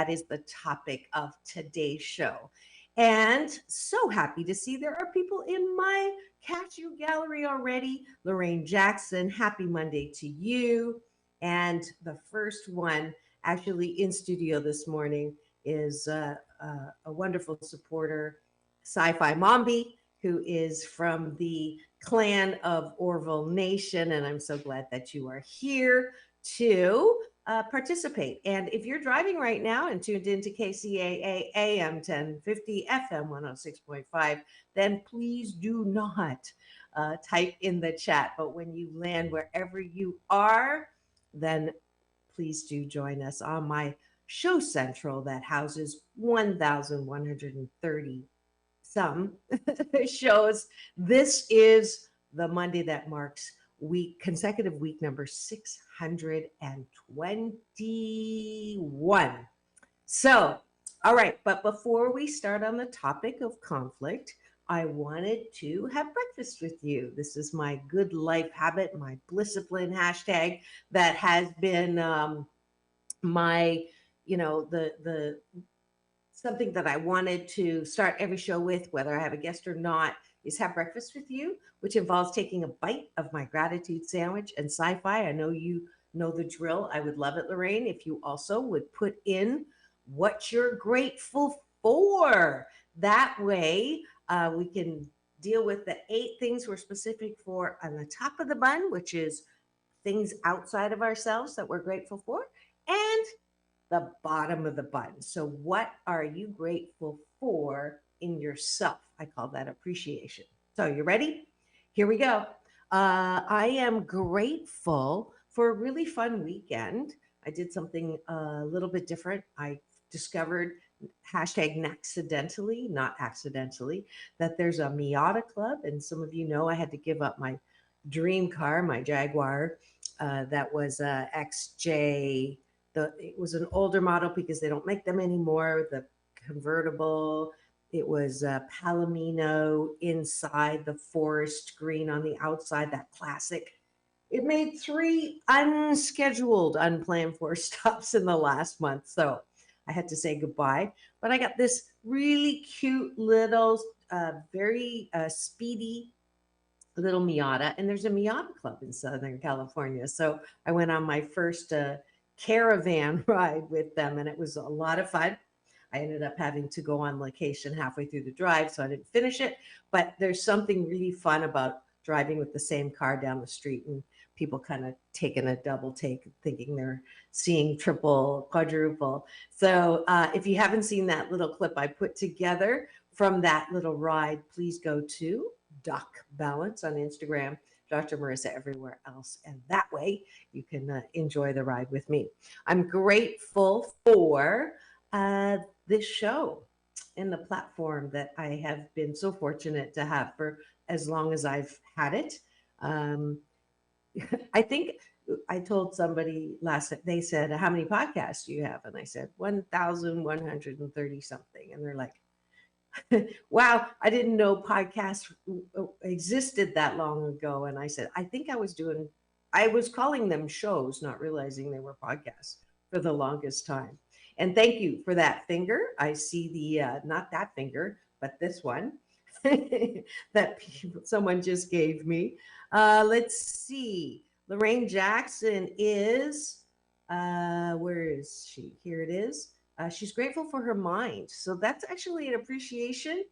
that is the topic of today's show. And so happy to see there are people in my cashew gallery already. Lorraine Jackson, happy Monday to you. And the first one actually in studio this morning is a wonderful supporter, Sci-Fi Mombi, who is from the clan of Orville Nation. And I'm so glad that you are here to participate. And if you're driving right now and tuned into KCAA AM 1050 FM 106.5, then please do not type in the chat. But when you land wherever you are, then please do join us on my show central that houses 1,130 some shows. This is the Monday that marks consecutive week number 621. So, all right, but before we start on the topic of conflict, I wanted to have breakfast with you. This is my good life habit, my Blisscipline hashtag that has been my, the something that I wanted to start every show with, whether I have a guest or not, is have breakfast with you, which involves taking a bite of my gratitude sandwich. And Sci-Fi, I know you know the drill. I would love it, Lorraine, if you also would put in what you're grateful for. That way, we can deal with the 8 things we're specific for on the top of the bun, which is things outside of ourselves that we're grateful for, and the bottom of the bun. So what are you grateful for in yourself? I call that appreciation. So you ready? Here we go. I am grateful for a really fun weekend. I did something a little bit different. I discovered hashtag accidentally, not accidentally, that there's a Miata club. And some of you know I had to give up my dream car, my Jaguar, that was XJ. It was an older model because they don't make them anymore. The convertible, it was Palomino inside, the forest green on the outside, that classic. It made 3 unscheduled, unplanned for stops in the last month. So I had to say goodbye. But I got this really cute little, very speedy little Miata. And there's a Miata club in Southern California. So I went on my first caravan ride with them, and it was a lot of fun. I ended up having to go on location halfway through the drive, so I didn't finish it. But there's something really fun about driving with the same car down the street and people kind of taking a double take, thinking they're seeing triple, quadruple. So if you haven't seen that little clip I put together from that little ride, please go to Doc Balance on Instagram, Dr. Marissa everywhere else. And that way you can enjoy the ride with me. I'm grateful for this show and the platform that I have been so fortunate to have for as long as I've had it. I think I told somebody last night, they said, how many podcasts do you have? And I said, 1,130 something. And they're like, wow, I didn't know podcasts existed that long ago. And I said, I think I was calling them shows, not realizing they were podcasts for the longest time. And thank you for that finger. I see the, not that finger, but this one that someone just gave me. Let's see. Lorraine Jackson is, where is she? Here it is. She's grateful for her mind. So that's actually an appreciation,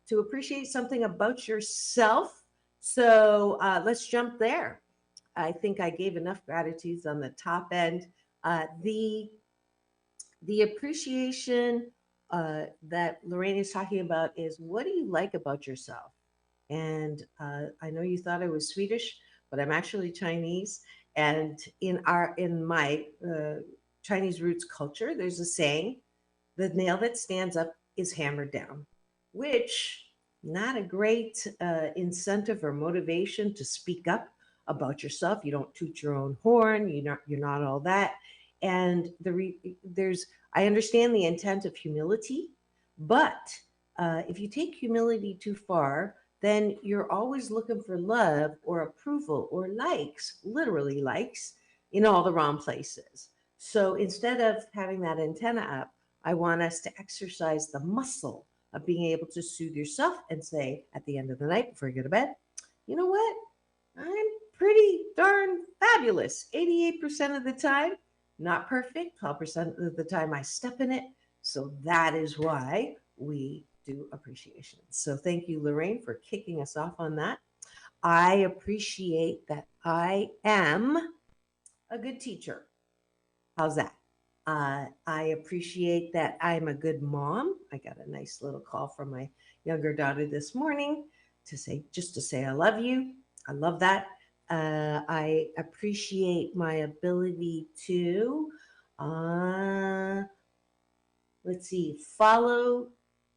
to appreciate something about yourself. So let's jump there. I think I gave enough gratitudes on the top end. The appreciation that Lorraine is talking about is, what do you like about yourself? And I know you thought I was Swedish, but I'm actually Chinese. And in my Chinese roots culture, there's a saying, the nail that stands up is hammered down, which not a great incentive or motivation to speak up about yourself. You don't toot your own horn. You're not all that. And I understand the intent of humility, but if you take humility too far, then you're always looking for love or approval or likes, literally likes, in all the wrong places. So instead of having that antenna up, I want us to exercise the muscle of being able to soothe yourself and say at the end of the night before you go to bed, you know what? I'm pretty darn fabulous. 88% of the time, not perfect. 12% of the time, I step in it. So that is why we do appreciation. So thank you, Lorraine, for kicking us off on that. I appreciate that I am a good teacher. How's that? I appreciate that I'm a good mom. I got a nice little call from my younger daughter this morning to say, just to say, I love you. I love that. I appreciate my ability to, uh, let's see, follow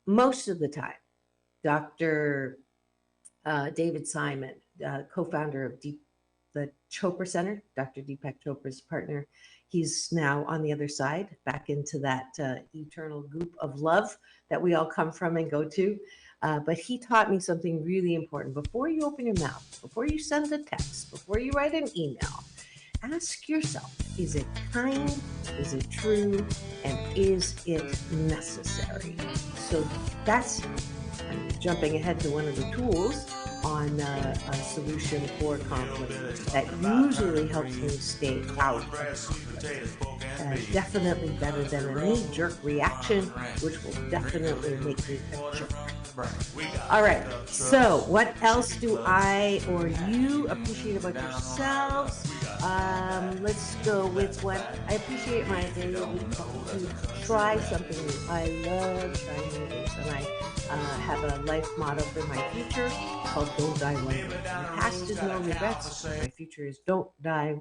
most of the time Dr. David Simon, co-founder of the Chopra Center, Dr. Deepak Chopra's partner. He's now on the other side, back into that eternal goop of love that we all come from and go to. But he taught me something really important. Before you open your mouth, before you send a text, before you write an email, ask yourself, is it kind? Is it true? And is it necessary? So that's, I'm jumping ahead to one of the tools on a solution for conflict that usually helps me stay out of conflict. Definitely better than a knee-jerk reaction, which will definitely make me a jerk. All right, so what else do I or you appreciate about yourselves? Let's go with what I appreciate my ability to try something new. I love trying new things, and I have a life motto for my future called "Don't Die Wondering." My past is no regrets. My future is don't die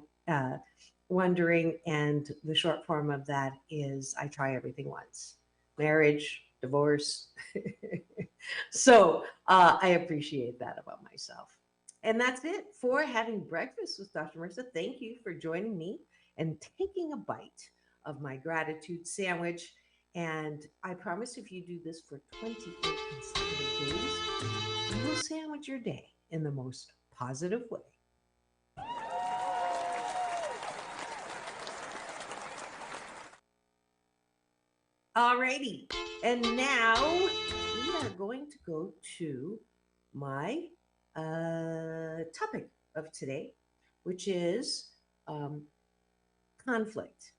wondering, and the short form of that is I try everything once. Marriage, divorce. So I appreciate that about myself. And that's it for having breakfast with Dr. Marissa. Thank you for joining me and taking a bite of my gratitude sandwich. And I promise if you do this for 28 consecutive days, you will sandwich your day in the most positive way. Alrighty. And now we are going to go to my topic of today, which is um, conflict.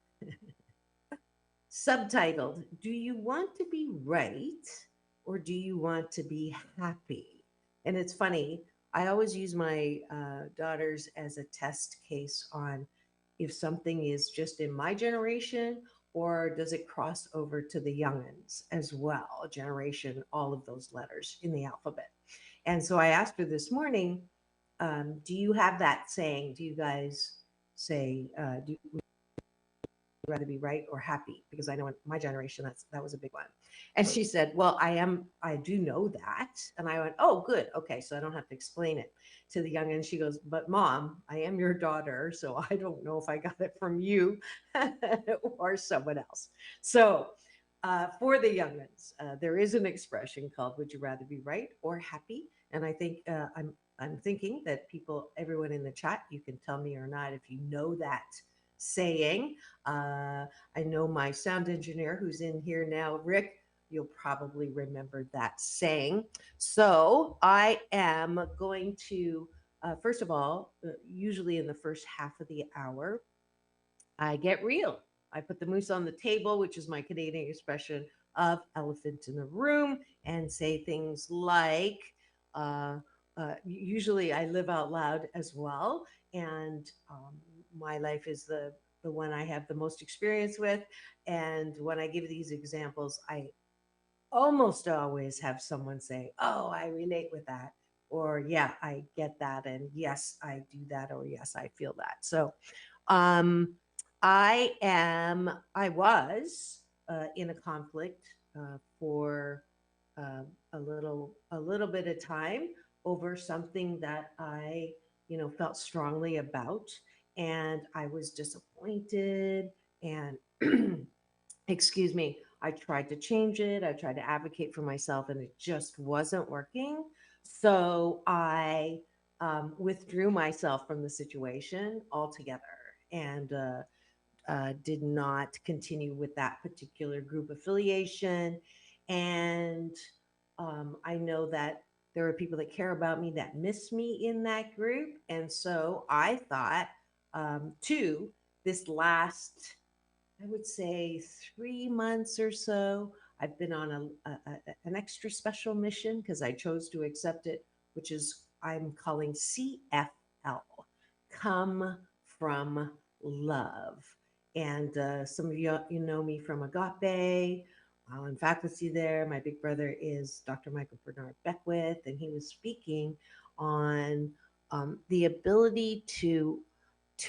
Subtitled, Do You Want to Be Right or Do You Want to Be Happy? And it's funny, I always use my daughters as a test case on if something is just in my generation or does it cross over to the youngins as well, generation, all of those letters in the alphabet. And so I asked her this morning, do you have that saying? Do you guys say, do you rather be right or happy? Because I know in my generation, that was a big one. And she said, well, I do know that. And I went, oh, good. Okay. So I don't have to explain it to the young. And she goes, but mom, I am your daughter. So I don't know if I got it from you or someone else. So for the youngins, there is an expression called "Would you rather be right or happy?" And I think I'm thinking that people, everyone in the chat, you can tell me or not if you know that saying. I know my sound engineer who's in here now, Rick. You'll probably remember that saying. So I am going to, first of all, usually in the first half of the hour, I get real. I put the moose on the table, which is my Canadian expression of elephant in the room, and say things like, usually I live out loud as well. And my life is the one I have the most experience with. And when I give these examples, I almost always have someone say, oh, I relate with that. Or, yeah, I get that. And yes, I do that. Or, yes, I feel that. So, um, I was in a conflict for a little bit of time over something that I, felt strongly about, and I was disappointed. And excuse me, I tried to change it. I tried to advocate for myself, and it just wasn't working. So I withdrew myself from the situation altogether. And did not continue with that particular group affiliation. And I know that there are people that care about me that miss me in that group. And so I thought, too, this last, I would say, 3 months or so, I've been on an extra special mission because I chose to accept it, which is I'm calling CFL, Come From Love. And some of you know me from Agape. While in faculty there, my big brother is Dr. Michael Bernard Beckwith, and he was speaking on the ability to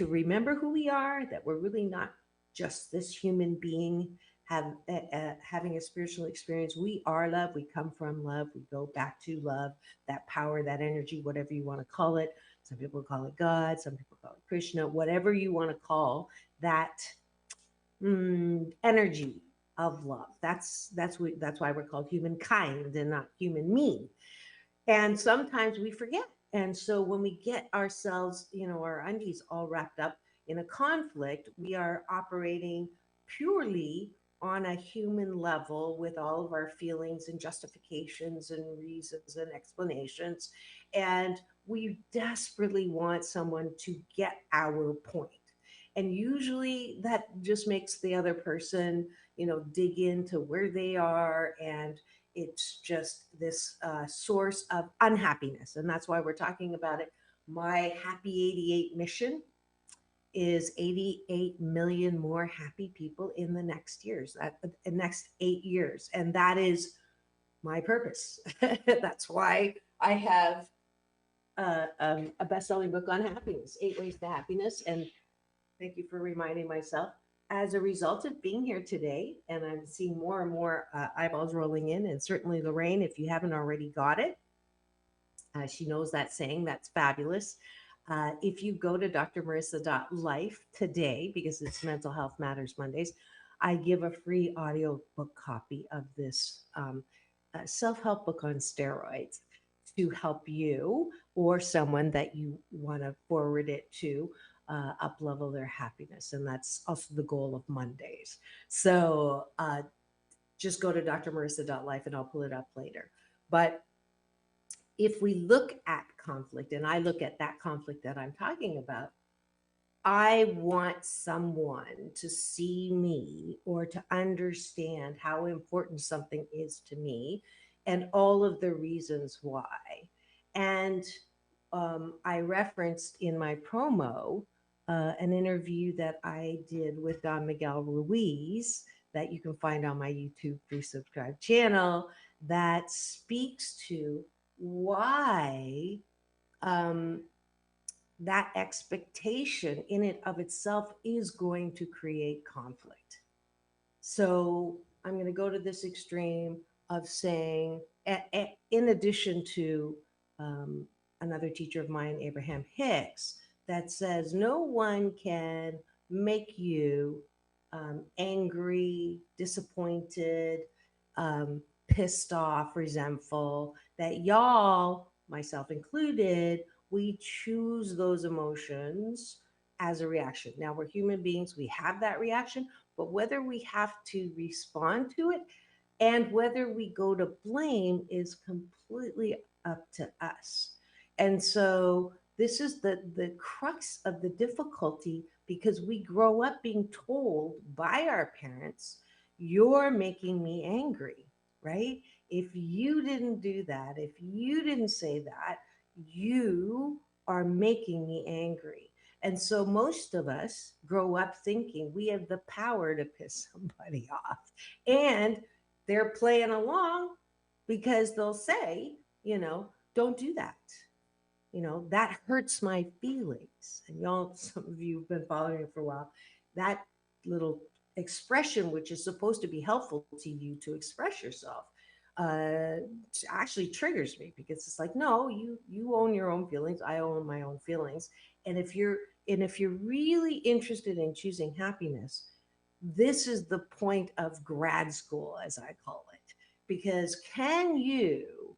remember who we are, that we're really not just this human being having a spiritual experience. We are love. We come from love. We go back to love, that power, that energy, whatever you want to call it. Some people call it God. Some people call it Krishna. Whatever you want to call that energy of love. That's why we're called humankind and not human mean. And sometimes we forget. And so when we get ourselves, our undies all wrapped up in a conflict, we are operating purely on a human level with all of our feelings and justifications and reasons and explanations. And we desperately want someone to get our point. And usually that just makes the other person, dig into where they are, and it's just this source of unhappiness. And that's why we're talking about it. My Happy 88 mission is 88 million more happy people in the next years, the next 8 years. And that is my purpose. That's why I have a best-selling book on happiness, 8 Ways to Happiness. And thank you for reminding myself. As a result of being here today, and I'm seeing more and more eyeballs rolling in, and certainly Lorraine, if you haven't already got it, she knows that saying. That's fabulous. If you go to drmarissa.life today, because it's Mental Health Matters Mondays, I give a free audio book copy of this self help book on steroids to help you or someone that you want to forward it to up level their happiness. And that's also the goal of Mondays. So just go to drmarissa.life and I'll pull it up later. But if we look at conflict, and I look at that conflict that I'm talking about, I want someone to see me or to understand how important something is to me and all of the reasons why. And I referenced in my promo an interview that I did with Don Miguel Ruiz that you can find on my YouTube free subscribe channel that speaks to why um, that expectation in it of itself is going to create conflict. So I'm going to go to this extreme of saying, in addition to another teacher of mine, Abraham Hicks, that says no one can make you angry, disappointed, pissed off, resentful, that y'all, myself included, we choose those emotions as a reaction. Now, we're human beings, we have that reaction, but whether we have to respond to it and whether we go to blame is completely up to us. And so this is the crux of the difficulty, because we grow up being told by our parents, you're making me angry, right? If you didn't do that, if you didn't say that, you are making me angry. And so most of us grow up thinking we have the power to piss somebody off. And they're playing along because they'll say, don't do that. That hurts my feelings. And y'all, some of you have been following me for a while. That little expression, which is supposed to be helpful to you to express yourself, uh, actually triggers me, because it's like, no, you own your own feelings. I own my own feelings. And if you're really interested in choosing happiness, this is the point of grad school, as I call it, because can you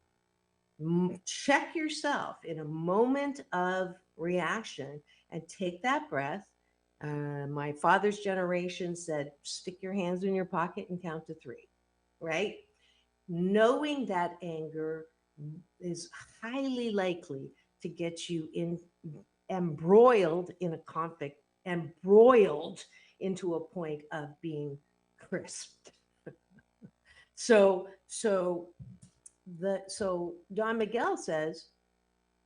check yourself in a moment of reaction and take that breath My father's generation said, stick your hands in your pocket and count to three, right? Knowing that anger is highly likely to get you in embroiled in a conflict, embroiled into a point of being crisped. So Don Miguel says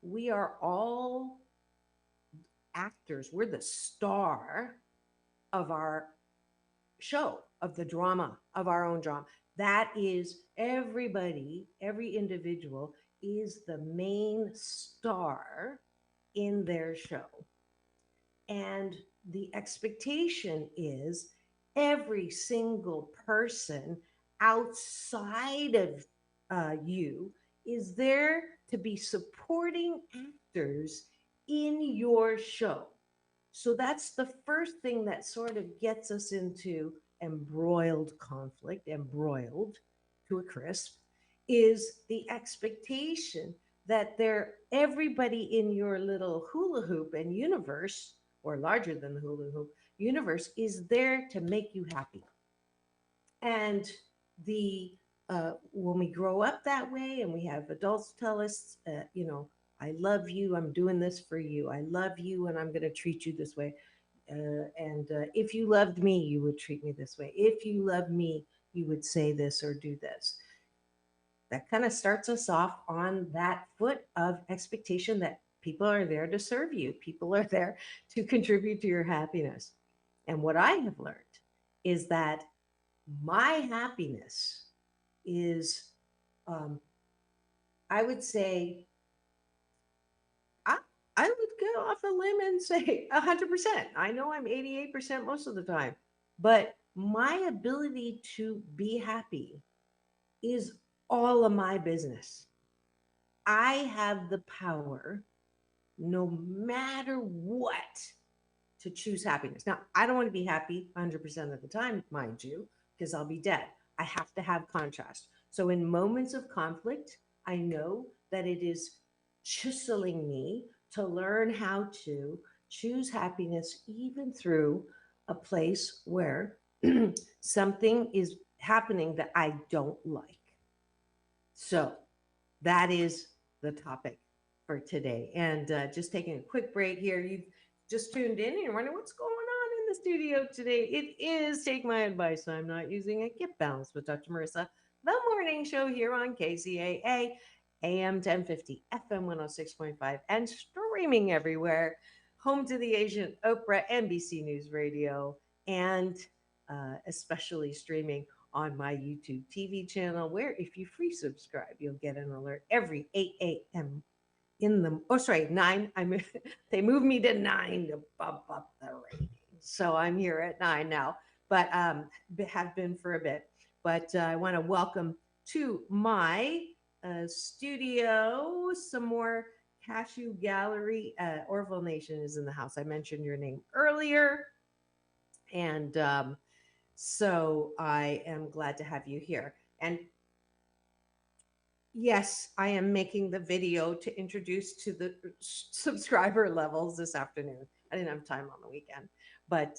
we are all actors. We're the star of our show, of the drama, of our own drama. That is everybody, every individual is the main star in their show. And the expectation is every single person outside of you is there to be supporting actors in your show. So that's the first thing that sort of gets us into embroiled conflict, embroiled to a crisp, is the expectation that there everybody in your little hula hoop and universe, or larger than the hula hoop universe, is there to make you happy. And the when we grow up that way and we have adults tell us, I love you, I'm doing this for you, I love you, and I'm going to treat you this way. And if you loved me, you would treat me this way. If you love me, you would say this or do this. That kind of starts us off on that foot of expectation that people are there to serve you, people are there to contribute to your happiness. And what I have learned is that my happiness is, um, I would say, I, I would go off a limb and say 100%. I know I'm 88% most of the time, but my ability to be happy is all of my business. I have the power, no matter what, to choose happiness. Now, I don't want to be happy 100% of the time, mind you, because I'll be dead. I have to have contrast. So, in moments of conflict, I know that it is chiseling me to learn how to choose happiness, even through a place where something is happening that I don't like. So, that is the topic for today. And just taking a quick break here. You've just tuned in and you're wondering what's going on in the studio today. It is Take My Advice. I'm not using a Get Balance with Dr. Marissa, the morning show here on KCAA, AM 1050, FM 106.5, and streaming everywhere. Home to the Asian Oprah, NBC News Radio, and especially streaming on my YouTube TV channel, where if you free subscribe, you'll get an alert every 8 a.m. in the, oh, sorry, 9. They moved me to 9 to bump up the rating. So I'm here at 9 now, but have been for a bit. But I want to welcome to my studio some more Cashew Gallery. Orville Nation is in the house. I mentioned your name earlier. And so I am glad to have you here. And yes, I am making the video to introduce to the subscriber levels this afternoon. I didn't have time on the weekend, but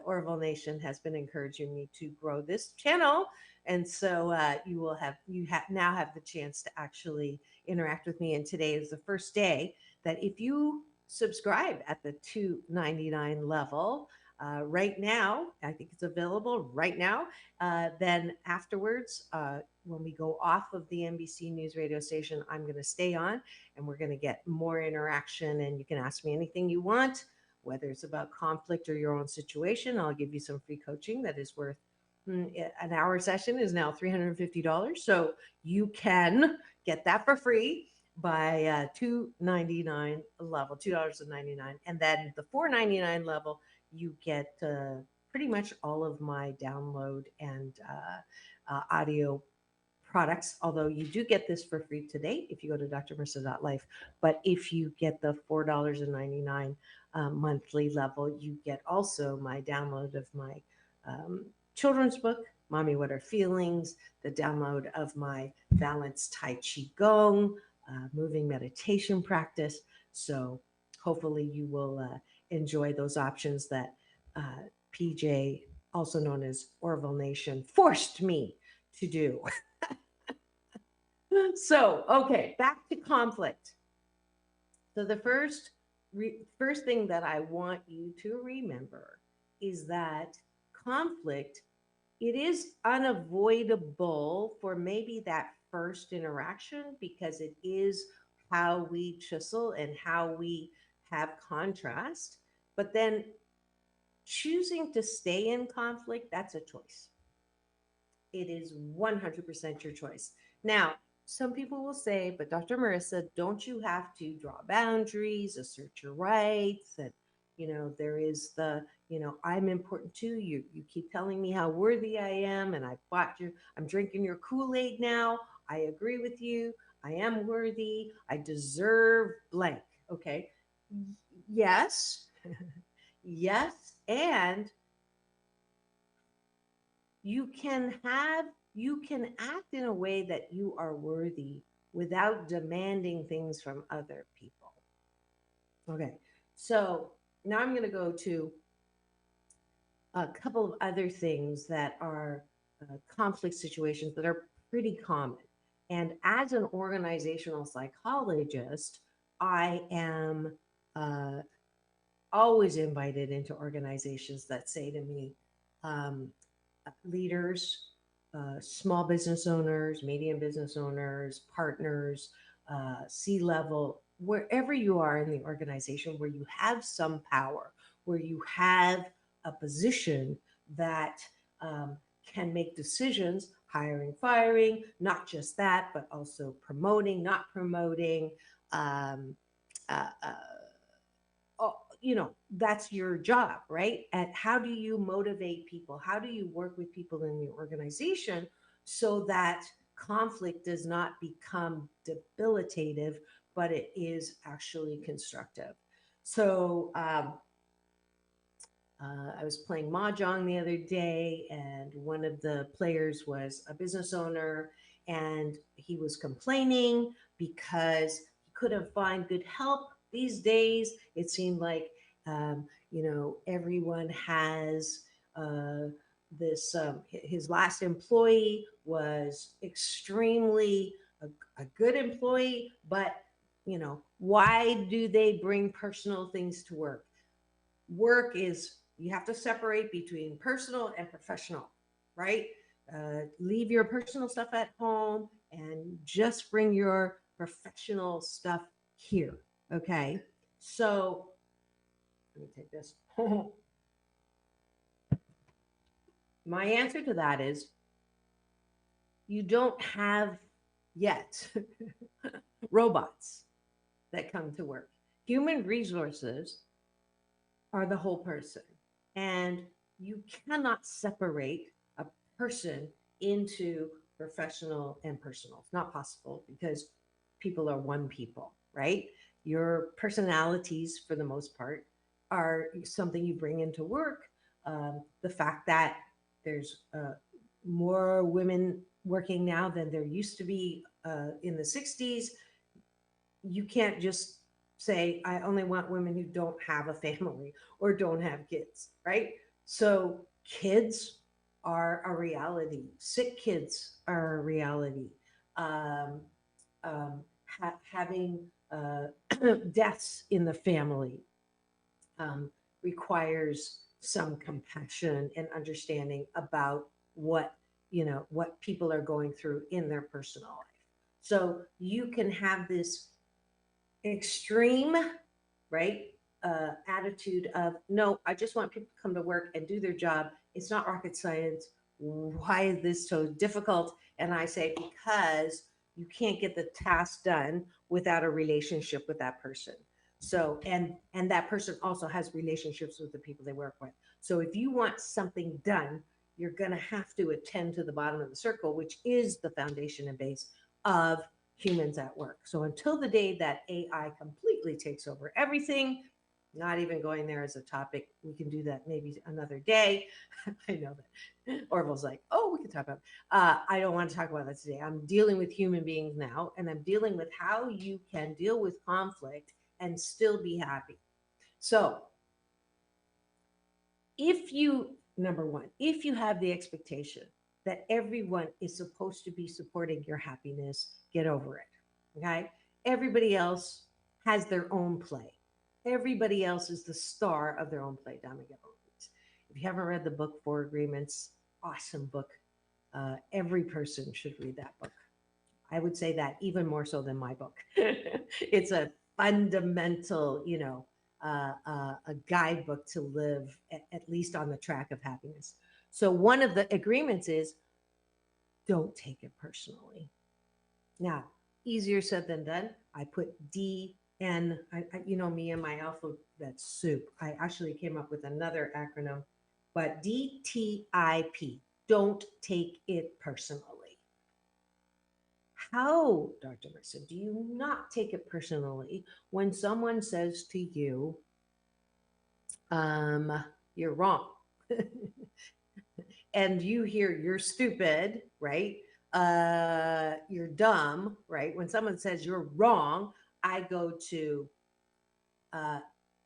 Orville Nation has been encouraging me to grow this channel, and so now have the chance to actually interact with me. And today is the first day that if you subscribe at the $2.99 level. Right now, I think it's available right now. Then afterwards, when we go off of the NBC News radio station, I'm going to stay on and we're going to get more interaction. And you can ask me anything you want, whether it's about conflict or your own situation. I'll give you some free coaching that is worth an hour session is now $350. So you can get that for free by $2.99 level, $2.99. And then the $4.99 level, you get pretty much all of my download and audio products, although you do get this for free today if you go to drmarissa.life. But if you get the $4.99 monthly level, you get also my download of my children's book, Mommy, What Are Feelings, the download of my balanced Tai Chi Gong, moving meditation practice. So hopefully you will enjoy those options that PJ, also known as Orville Nation, forced me to do. So, okay, back to conflict. So the first thing that I want you to remember is that conflict, it is unavoidable for maybe that first interaction because it is how we chisel and how we have contrast. But then choosing to stay in conflict, that's a choice. It is 100% your choice. Now, some people will say, but Dr. Marissa, don't you have to draw boundaries, assert your rights? And, there is I'm important to you. You keep telling me how worthy I am, and I bought you, I'm drinking your Kool Aid now. I agree with you. I am worthy. I deserve blank. Okay. Yes. Yes. And you can have you can act in a way that you are worthy without demanding things from other people. Okay, so now I'm going to go to a couple of other things that are conflict situations that are pretty common. And as an organizational psychologist, I am uh, always invited into organizations that say to me, um, leaders, small business owners, medium business owners, partners, C-level, wherever you are in the organization where you have some power, where you have a position that can make decisions, hiring, firing, not just that, but also promoting, not promoting. Um, uh, uh, oh, that's your job, right? And how do you motivate people? How do you work with people in the organization so that conflict does not become debilitative, but it is actually constructive? So, I was playing mahjong the other day, and one of the players was a business owner, and he was complaining because he couldn't find good help these days. It seemed like, everyone has this. His last employee was extremely a good employee, but why do they bring personal things to work? Work is, you have to separate between personal and professional, right? Leave your personal stuff at home and just bring your professional stuff here. Okay. So let me take this. My answer to that is you don't have yet robots that come to work. Human resources are the whole person. And you cannot separate a person into professional and personal. It's not possible because people are one people, right? Your personalities, for the most part, are something you bring into work. The fact that there's more women working now than there used to be in the 60s, you can't just say, I only want women who don't have a family or don't have kids, right? So kids are a reality. Sick kids are a reality. Um, Having deaths in the family um, requires some compassion and understanding about what people are going through in their personal life. So you can have this extreme, right? Attitude of, no, I just want people to come to work and do their job. It's not rocket science. Why is this so difficult? And I say, because you can't get the task done without a relationship with that person. So, and that person also has relationships with the people they work with. So if you want something done, you're going to have to attend to the bottom of the circle, which is the foundation and base of humans at work. So until the day that AI completely takes over everything, not even going there as a topic, we can do that maybe another day. I know that Orville's like, oh, we can talk about. I don't want to talk about that today. I'm dealing with human beings now, and I'm dealing with how you can deal with conflict and still be happy. So If you, number one, if you have the expectation that everyone is supposed to be supporting your happiness, get over it. Okay. Everybody else has their own play. Everybody else is the star of their own play. Dama Gabonese. If you haven't read the book Four Agreements, awesome book. Every person should read that book. I would say that even more so than my book. It's a fundamental, a guidebook to live at least on the track of happiness. So one of the agreements is don't take it personally. Now, easier said than done. I put DN. You know me and my alphabet soup. I actually came up with another acronym, but DTIP. Don't take it personally. How, Dr. Marissa, do you not take it personally when someone says to you, you're wrong? And you hear you're stupid, right? You're dumb, right? When someone says you're wrong, I go to uh,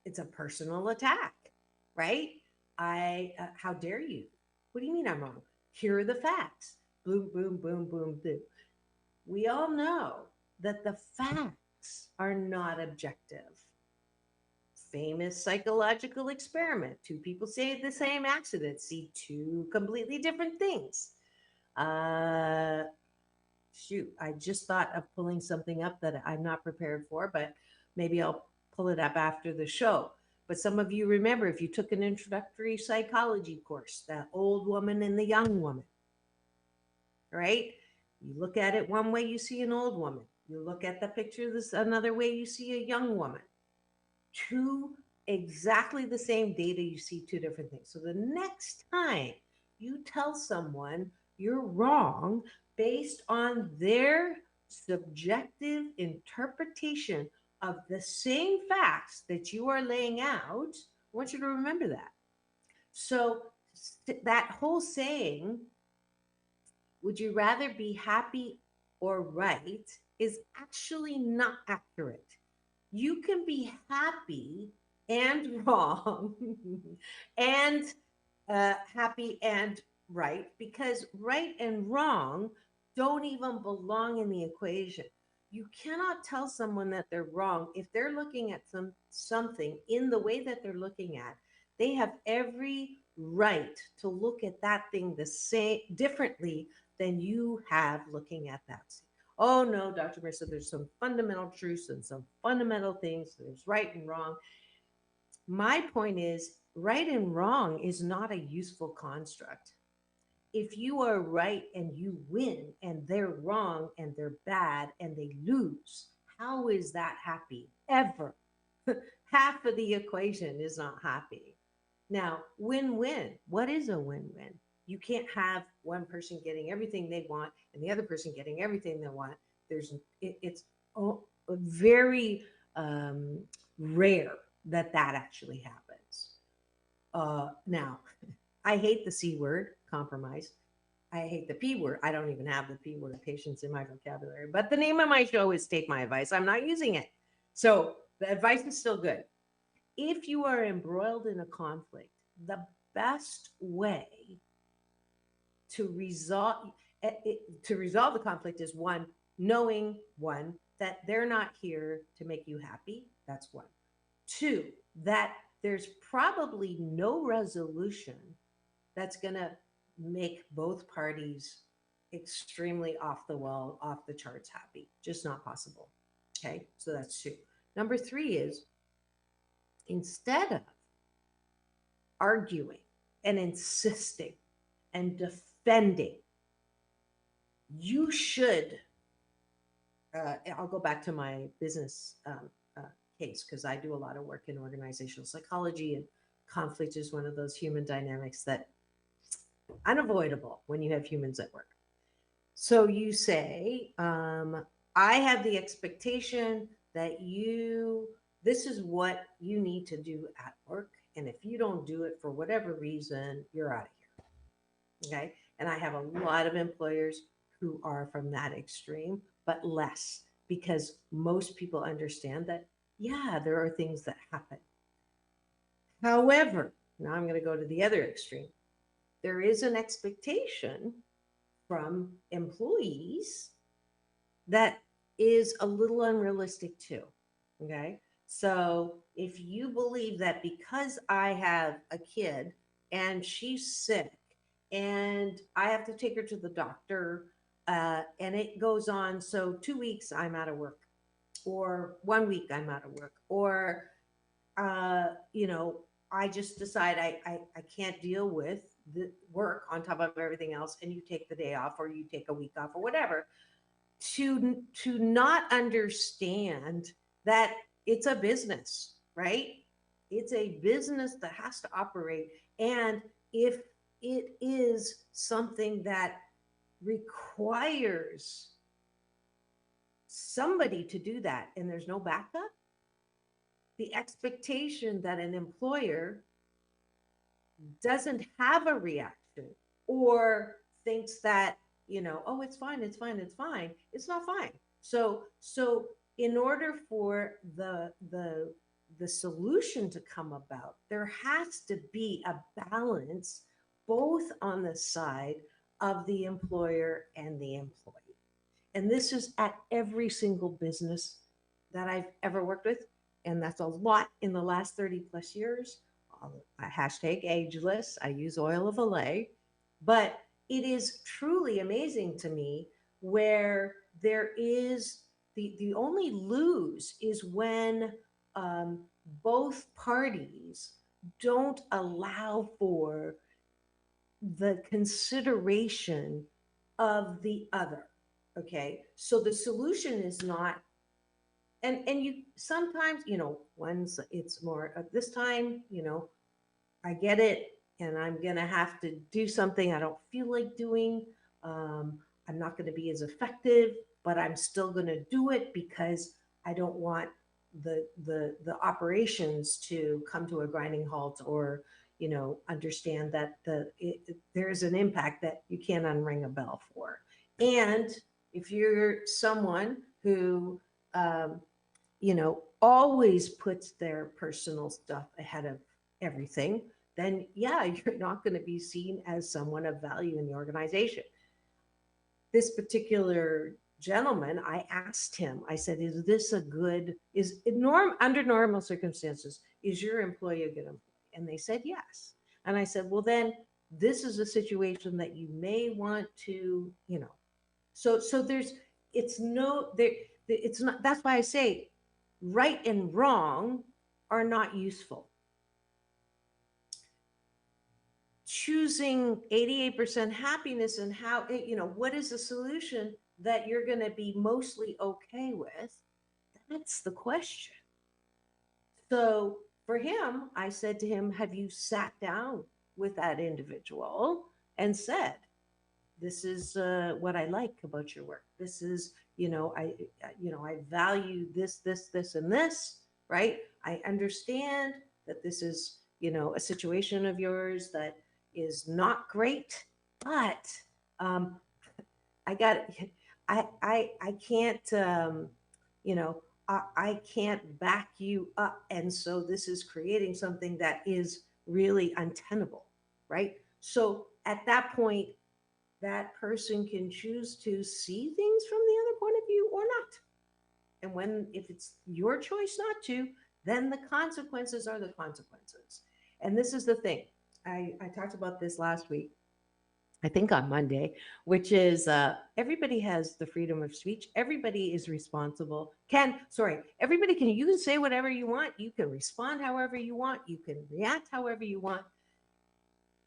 it's a personal attack, right? How dare you? What do you mean I'm wrong? Here are the facts. Boom, boom, boom, boom, boom. We all know that the facts are not objective. Famous psychological experiment. Two people say the same accident, see two completely different things. Uh, Shoot, I just thought of pulling something up that I'm not prepared for, but maybe I'll pull it up after the show. But some of you remember if you took an introductory psychology course, that old woman and the young woman, right? You look at it one way, you see an old woman. You look at the picture this another way, you see a young woman. Two exactly the same data, you see two different things. So the next time you tell someone you're wrong based on their subjective interpretation of the same facts that you are laying out, I want you to remember that. So that whole saying, would you rather be happy or right, is actually not accurate. You can be happy and wrong and happy and right, because right and wrong don't even belong in the equation. You cannot tell someone that they're wrong if they're looking at something in the way that they're looking at. They have every right to look at that thing the same differently than you have looking at that. Oh no, Dr. Marissa, there's some fundamental truths and some fundamental things. There's right and wrong. My point is, right and wrong is not a useful construct. If you are right and you win, and they're wrong and they're bad and they lose, how is that happy? Ever. Half of the equation is not happy. Now, win win. What is a win win? You can't have one person getting everything they want and the other person getting everything they want. It's very rare that that actually happens. Now, I hate the C word, compromise. I hate the P word. I don't even have the P word, patience, in my vocabulary. But the name of my show is Take My Advice. I'm not using it. So the advice is still good. If you are embroiled in a conflict, the best way to resolve the conflict is one, knowing one, that they're not here to make you happy. That's one. Two, that there's probably no resolution that's going to make both parties extremely off the wall, off the charts happy. Just not possible. Okay, so that's two. Number three is, instead of arguing and insisting and defending, you should. I'll go back to my business case because I do a lot of work in organizational psychology, and conflict is one of those human dynamics that unavoidable when you have humans at work. So you say, I have the expectation that this is what you need to do at work. And if you don't do it for whatever reason, you're out of here. Okay. And I have a lot of employers who are from that extreme, but less, because most people understand that, yeah, there are things that happen. However, Now I'm going to go to the other extreme. There is an expectation from employees that is a little unrealistic too. Okay. So if you believe that because I have a kid and she's sick and I have to take her to the doctor, and it goes on, so 2 weeks I'm out of work, or 1 week I'm out of work, or you know, I just decide I can't deal with the work on top of everything else, and you take the day off or you take a week off or whatever, to not understand that it's a business, right? It's a business that has to operate. And if it is something that requires somebody to do that and there's no backup, the expectation that an employer doesn't have a reaction or thinks that, oh, it's fine, it's fine, it's fine, it's not fine. So in order for the solution to come about, there has to be a balance both on the side of the employer and the employee. And this is at every single business that I've ever worked with. And that's a lot in the last 30 plus years. Hashtag ageless. I use oil of Olay. But it is truly amazing to me where there is the only lose is when both parties don't allow for the consideration of the other. Okay, so the solution is not, and you sometimes, once it's more this time, I get it, and I'm gonna have to do something I don't feel like doing. I'm not gonna be as effective, but I'm still gonna do it because I don't want the operations to come to a grinding halt, or understand that there's an impact that you can't unring a bell for. And if you're someone who always puts their personal stuff ahead of everything, then yeah, you're not going to be seen as someone of value in the organization. This particular gentleman, I asked him, I said, is this a good, is it under normal circumstances, is your employee a good employee? And they said yes. And I said, well, then this is a situation that you may want to, so there's, it's no, there, it's not, that's why I say right and wrong are not useful. Choosing 88% happiness, and how, what is the solution that you're going to be mostly okay with? That's the question. So for him, I said to him, have you sat down with that individual and said, this is what I like about your work. This is, I value this, and this, right? I understand that this is, a situation of yours that is not great, but I got, I can't, I can't back you up. And so this is creating something that is really untenable, right? So at that point, that person can choose to see things from the other point of view or not. And if it's your choice not to, then the consequences are the consequences. And this is the thing. I talked about this last week, I think on Monday, which is everybody has the freedom of speech. Everybody is responsible. Everybody can, you can say whatever you want. You can respond however you want. You can react however you want.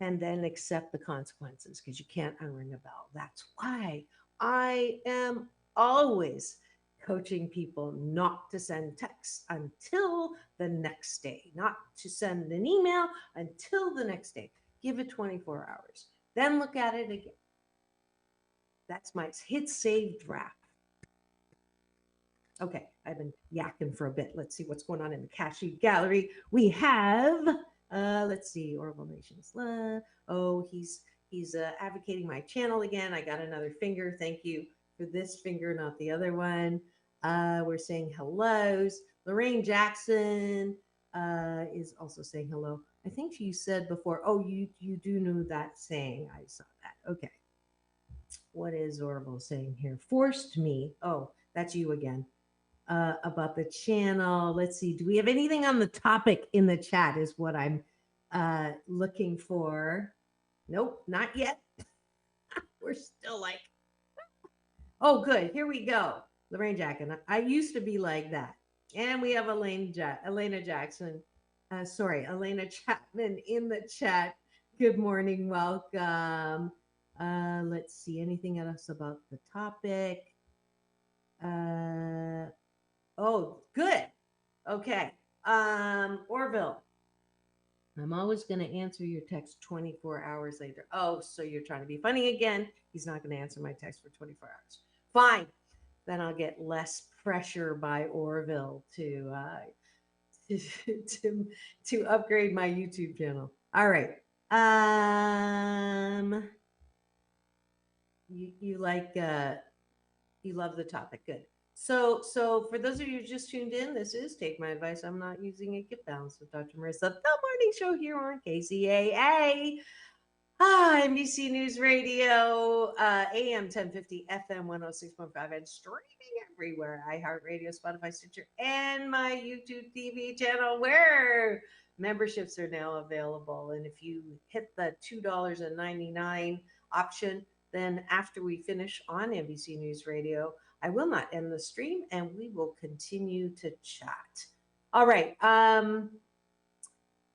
And then accept the consequences, because you can't unring a bell. That's why I am always coaching people not to send texts until the next day, not to send an email until the next day. Give it 24 hours. Then look at it again. That's my hit save draft. Okay, I've been yakking for a bit. Let's see what's going on in the cashew gallery. We have let's see, Orville Nations. He's advocating my channel again. I got another finger. Thank you for this finger, not the other one. We're saying hellos. Lorraine Jackson is also saying hello. I think you said before, oh, you do know that saying. I saw that. Okay. What is Orville saying here? Forced me. Oh, that's you again. About the channel. Let's see. Do we have anything on the topic in the chat? Is what I'm looking for. Nope, not yet. We're still like, oh, good. Here we go. Lorraine Jackson. I used to be like that. And we have Elena Jackson. Sorry, Elena Chapman in the chat. Good morning. Welcome. Let's see. Anything else about the topic? Uh, oh, good. Okay. Orville. I'm always going to answer your text 24 hours later. Oh, so you're trying to be funny again. He's not going to answer my text for 24 hours. Fine. Then I'll get less pressure by Orville to to upgrade my YouTube channel. All right. You like you love the topic. Good. So for those of you who just tuned in, this is Take My Advice. I'm not using a gift balance with Dr. Marissa, the morning show here on KCAA. NBC News Radio, AM 1050, FM 106.5, and streaming everywhere. iHeartRadio, Spotify, Stitcher, and my YouTube TV channel, where memberships are now available. And if you hit the $2.99 option, then after we finish on NBC News Radio, I will not end the stream and we will continue to chat. All right.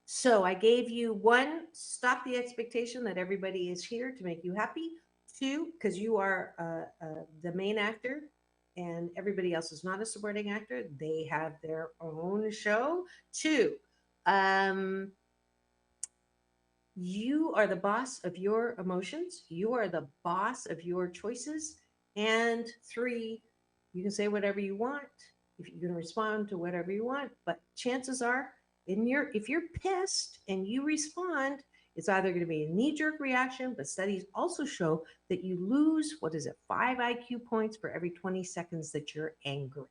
So I gave you one, stop the expectation that everybody is here to make you happy. Two, because you are the main actor and everybody else is not a supporting actor. They have their own show. Two, you are the boss of your emotions. You are the boss of your choices. And three, you can say whatever you want. If you can respond to whatever you want, but chances are, if you're pissed and you respond, it's either going to be a knee-jerk reaction, but studies also show that you lose, 5 IQ points for every 20 seconds that you're angry.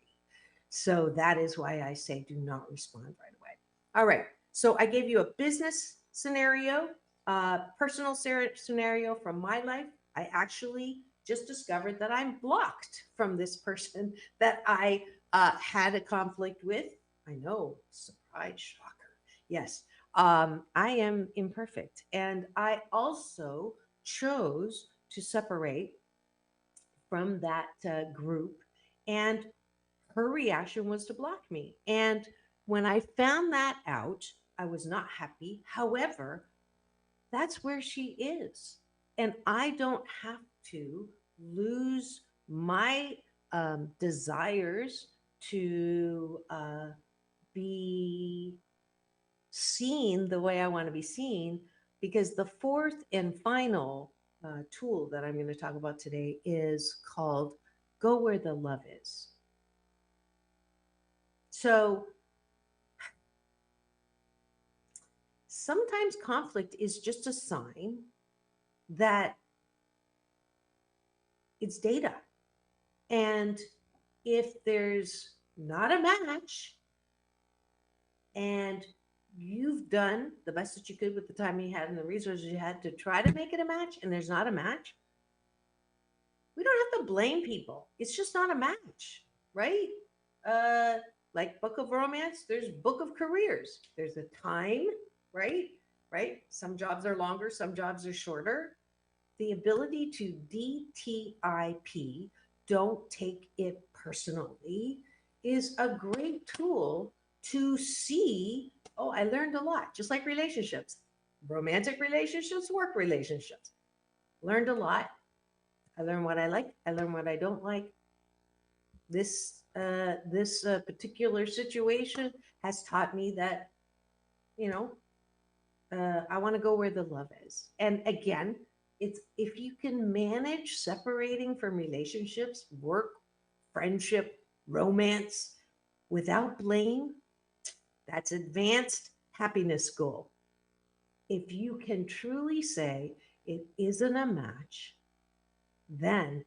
So that is why I say do not respond right away. All right. So I gave you a business scenario, personal scenario from my life. I actually just discovered that I'm blocked from this person that I had a conflict with. I know, surprise, shocker. Yes, I am imperfect. And I also chose to separate from that group. And her reaction was to block me. And when I found that out, I was not happy. However, that's where she is. And I don't have to lose my desires to be seen the way I want to be seen, because the fourth and final tool that I'm going to talk about today is called Go Where the Love Is. So sometimes conflict is just a sign that it's data. And if there's not a match and you've done the best that you could with the time you had and the resources you had to try to make it a match, and there's not a match, we don't have to blame people. It's just not a match, right? Like Book of Romance, there's Book of Careers. There's a time, right? Right? Some jobs are longer, some jobs are shorter. The ability to DTIP, don't take it personally, is a great tool to see, oh, I learned a lot, just like relationships, romantic relationships, work relationships. Learned a lot. I learned what I like. I learned what I don't like. This particular situation has taught me that, I want to go where the love is. And again, it's if you can manage separating from relationships, work, friendship, romance without blame, that's advanced happiness goal. If you can truly say it isn't a match, then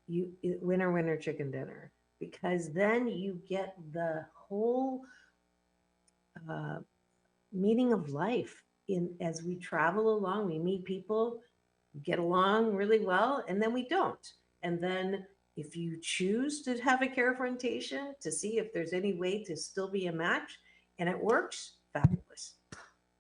winner, winner, chicken dinner, because then you get the whole meaning of life. In as we travel along, we meet people, get along really well, and then we don't. And then if you choose to have a confrontation to see if there's any way to still be a match and it works, fabulous,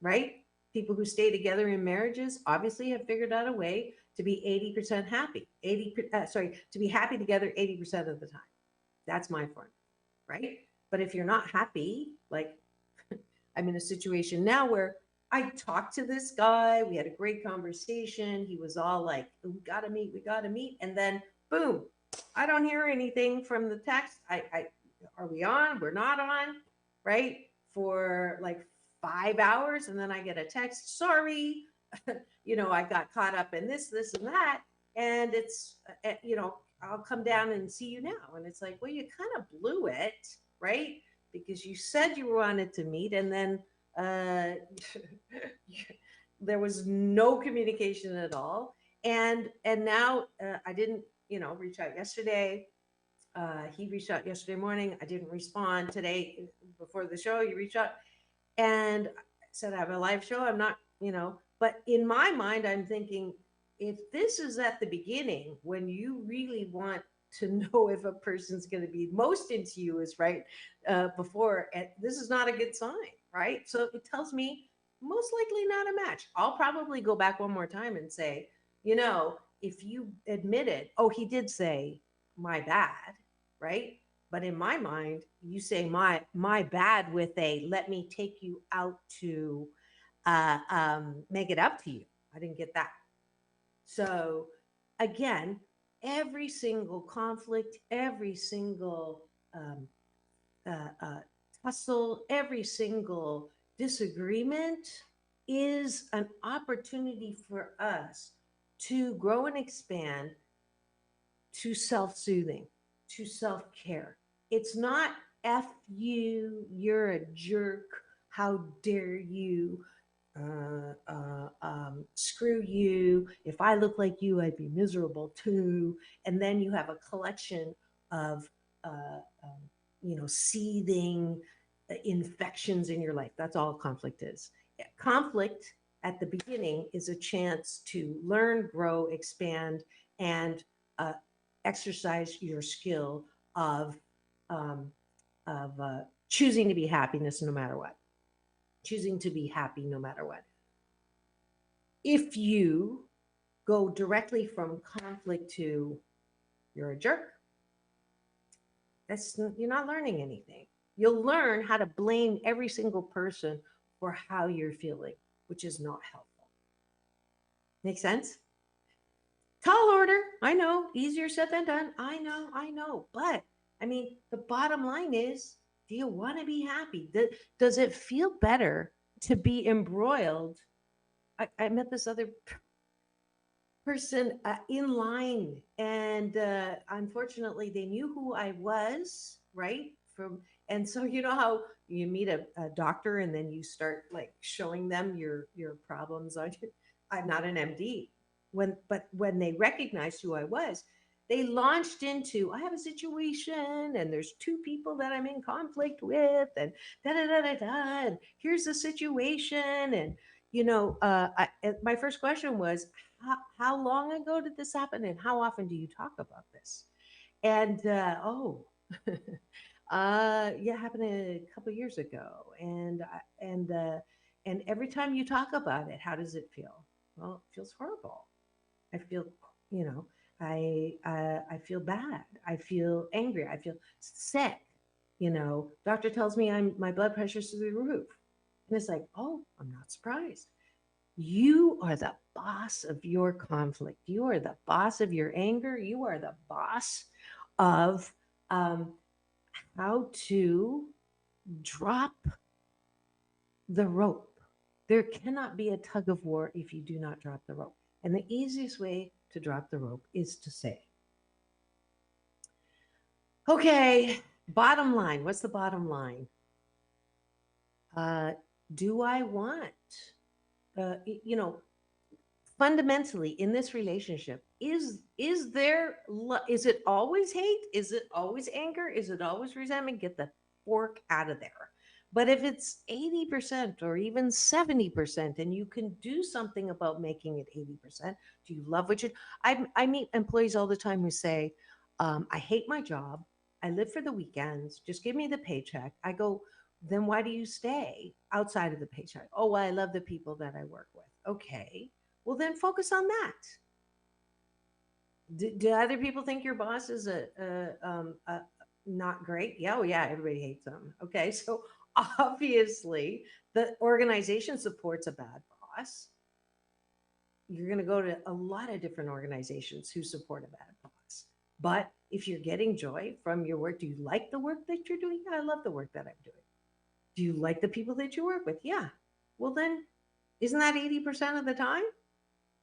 right? People who stay together in marriages obviously have figured out a way to be 80% happy. To be happy together 80% of the time. That's my formula, right? But if you're not happy, like I'm in a situation now where I talked to this guy, we had a great conversation. He was all like, we gotta meet, we gotta meet. And then boom, I don't hear anything from the text. I are we on? We're not on, right? For like 5 hours. And then I get a text, sorry, I got caught up in this, and that. And it's, I'll come down and see you now. And it's like, well, you kind of blew it, right? Because you said you wanted to meet, and then uh, there was no communication at all. And now I didn't, reach out yesterday. He reached out yesterday morning. I didn't respond today before the show. You reached out and said I have a live show. I'm not, but in my mind, I'm thinking if this is at the beginning when you really want to know if a person's going to be most into you is right before, and this is not a good sign, right? So it tells me most likely not a match. I'll probably go back one more time and say, if you admitted, oh, he did say my bad, right? But in my mind, you say my bad with a let me take you out to make it up to you. I didn't get that. So again, every single conflict, every single um, tussle, every single disagreement is an opportunity for us to grow and expand to self soothing, to self care. It's not F you, you're a jerk, how dare you, screw you. If I look like you, I'd be miserable too. And then you have a collection of, seething infections in your life. That's all conflict is. Conflict at the beginning is a chance to learn, grow, expand, and uh, exercise your skill of um, choosing to be happiness no matter what. Choosing to be happy no matter what. If you go directly from conflict to you're a jerk, you're not learning anything. You'll learn how to blame every single person for how you're feeling, which is not helpful. Make sense? Tall order. I know, easier said than done. I know. But I mean, the bottom line is, do you want to be happy? Does it feel better to be embroiled? I met this other person in line, and unfortunately, they knew who I was, right? And so you know how you meet a doctor, and then you start like showing them your problems. I'm not an MD. But when they recognized who I was, they launched into I have a situation, and there's two people that I'm in conflict with, and da da da da da. And here's the situation, and my first question was, how long ago did this happen, and how often do you talk about this? And yeah, it happened a couple of years ago, and every time you talk about it, how does it feel? Well, it feels horrible. I feel, you know, I feel bad. I feel angry. I feel sick. Doctor tells me my blood pressure's through the roof, and it's like, oh, I'm not surprised. You are the boss of your conflict. You are the boss of your anger. You are the boss of um, how to drop the rope. There cannot be a tug of war if you do not drop the rope. And the easiest way to drop the rope is to say, okay, bottom line. What's the bottom line? Do I want, uh, you know, fundamentally in this relationship, is it always hate? Is it always anger? Is it always resentment? Get the fork out of there. But if it's 80% or even 70%, and you can do something about making it 80%, do you love what you I meet employees all the time who say, I hate my job. I live for the weekends. Just give me the paycheck. I go, then why do you stay outside of the paycheck? Oh, well, I love the people that I work with. Okay. Well, then focus on that. Do other people think your boss is not great? Yeah, oh yeah, everybody hates them. Okay, so obviously the organization supports a bad boss. You're going to go to a lot of different organizations who support a bad boss. But if you're getting joy from your work, do you like the work that you're doing? Yeah, I love the work that I'm doing. Do you like the people that you work with? Yeah. Well, then, isn't that 80% of the time?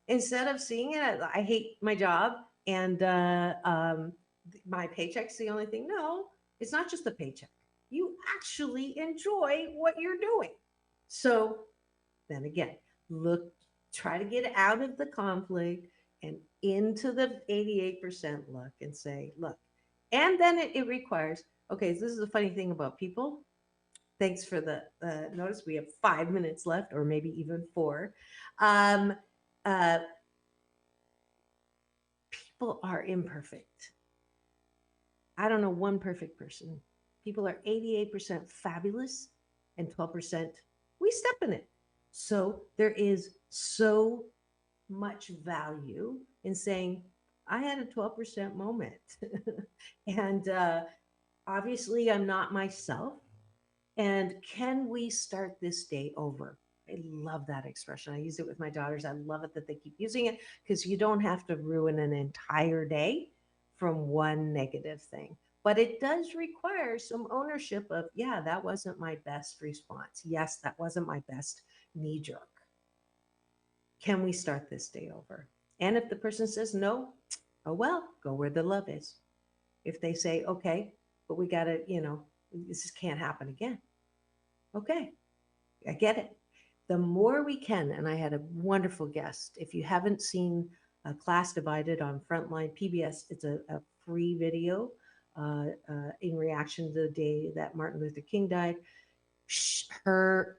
Instead of seeing it as I hate my job and my paycheck's the only thing. No, it's not just the paycheck. You actually enjoy what you're doing. So then again, try to get out of the conflict and into the 88% look and say, look, and then it requires, okay, so this is the funny thing about people. Thanks for the notice. We have 5 minutes left, or maybe even 4. Um, uh, People are imperfect. I don't know one perfect person. People are 88% fabulous and 12% we step in it. So there is so much value in saying, I had a 12% moment. And obviously, I'm not myself. And can we start this day over? I love that expression. I use it with my daughters. I love it that they keep using it because you don't have to ruin an entire day from one negative thing. But it does require some ownership of, yeah, that wasn't my best response. Yes, that wasn't my best knee jerk. Can we start this day over? And if the person says no, oh well, go where the love is. If they say, okay, but we got to, this can't happen again. Okay, I get it. The more we can, and I had a wonderful guest. If you haven't seen Class Divided on Frontline PBS, it's a free video in reaction to the day that Martin Luther King died.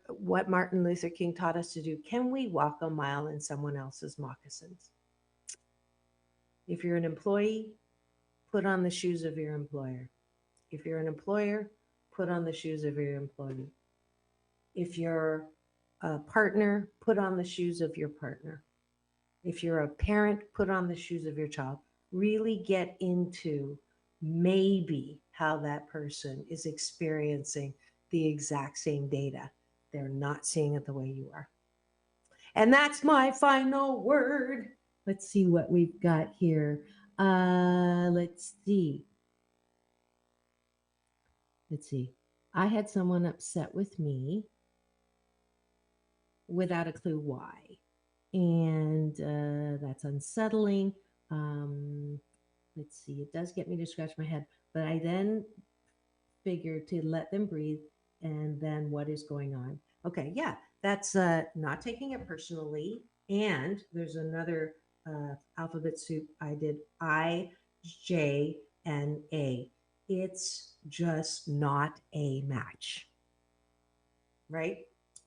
What Martin Luther King taught us to do. Can we walk a mile in someone else's moccasins? If you're an employee, put on the shoes of your employer. If you're an employer, put on the shoes of your employee. If you're a partner, put on the shoes of your partner. If you're a parent, put on the shoes of your child. Really get into maybe how that person is experiencing the exact same data. They're not seeing it the way you are. And that's my final word. Let's see what we've got here. Let's see. I had someone upset with me without a clue why. And that's unsettling. Let's see. It does get me to scratch my head. But I then figure to let them breathe and then what is going on. Okay, yeah, that's not taking it personally. And there's another alphabet soup I did, I, J, and A. It's just not a match, right?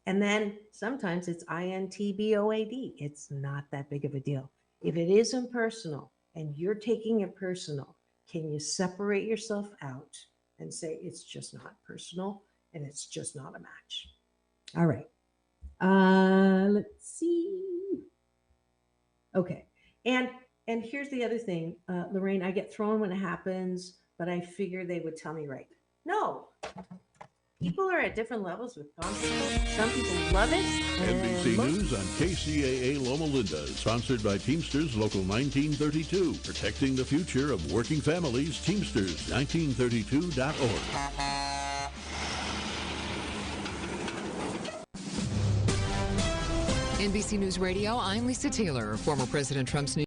And then sometimes it's INTBOAD. It's not that big of a deal. If it isn't personal and you're taking it personal, can you separate yourself out and say it's just not personal and it's just not a match? All right. Let's see. Okay. And here's the other thing, Lorraine, I get thrown when it happens, but I figure they would tell me right. No. People are at different levels with conflict. Some people love it. NBC News on KCAA Loma Linda, sponsored by Teamsters Local 1932. Protecting the future of working families, Teamsters1932.org. NBC News Radio, I'm Lisa Taylor. Former President Trump's